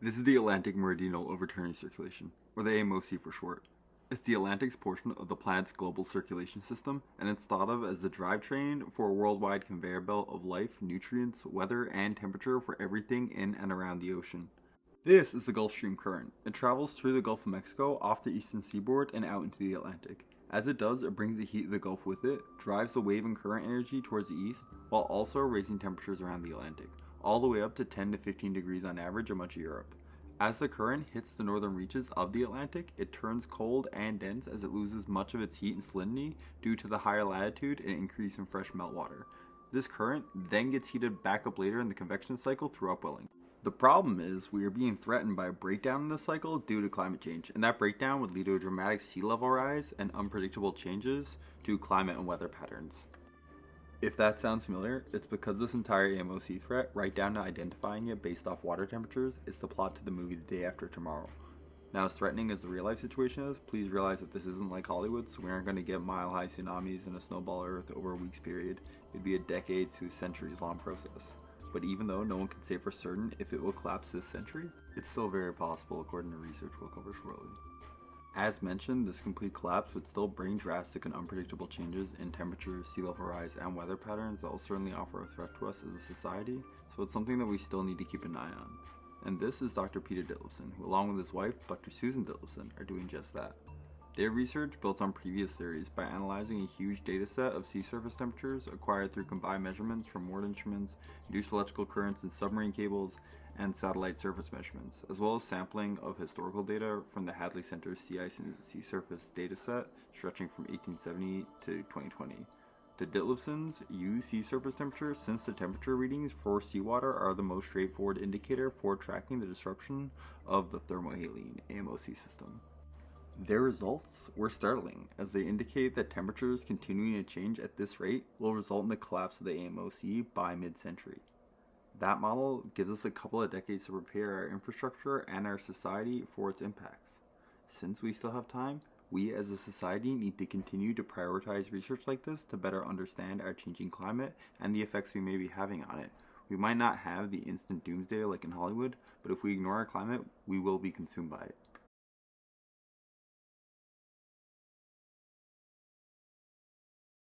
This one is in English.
This is the Atlantic Meridional Overturning Circulation, or the AMOC for short. It's the Atlantic's portion of the planet's global circulation system, and it's thought of as the drivetrain for a worldwide conveyor belt of life, nutrients, weather, and temperature for everything in and around the ocean. This is the Gulf Stream current. It travels through the Gulf of Mexico, off the eastern seaboard, and out into the Atlantic. As it does, it brings the heat of the Gulf with it, drives the wave and current energy towards the east, while also raising temperatures around the Atlantic, all the way up to 10 to 15 degrees on average in much of Europe. As the current hits the northern reaches of the Atlantic, it turns cold and dense as it loses much of its heat and salinity due to the higher latitude and increase in fresh meltwater. This current then gets heated back up later in the convection cycle through upwelling. The problem is we are being threatened by a breakdown in this cycle due to climate change, and that breakdown would lead to a dramatic sea level rise and unpredictable changes to climate and weather patterns. If that sounds familiar, it's because this entire AMOC threat, right down to identifying it based off water temperatures, is the plot to the movie The Day After Tomorrow. Now, as threatening as the real life situation is, please realize that this isn't like Hollywood, so we aren't going to get mile high tsunamis and a snowball Earth over a week's period. It'd be a decades to centuries long process. But even though no one can say for certain if it will collapse this century, it's still very possible according to research we'll cover shortly. As mentioned, this complete collapse would still bring drastic and unpredictable changes in temperatures, sea level rise, and weather patterns that will certainly offer a threat to us as a society, so it's something that we still need to keep an eye on. And this is Dr. Peter Ditlevson, who along with his wife, Dr. Susan Ditlevson, are doing just that. Their research builds on previous theories by analyzing a huge data set of sea surface temperatures acquired through combined measurements from moored instruments, induced electrical currents in submarine cables, and satellite surface measurements, as well as sampling of historical data from the Hadley Center's Sea Ice and Sea Surface dataset stretching from 1870 to 2020. The Ditlevsons use sea surface temperature since the temperature readings for seawater are the most straightforward indicator for tracking the disruption of the thermohaline AMOC system. Their results were startling, as they indicate that temperatures continuing to change at this rate will result in the collapse of the AMOC by mid-century. That model gives us a couple of decades to prepare our infrastructure and our society for its impacts. Since we still have time, we as a society need to continue to prioritize research like this to better understand our changing climate and the effects we may be having on it. We might not have the instant doomsday like in Hollywood, but if we ignore our climate, we will be consumed by it.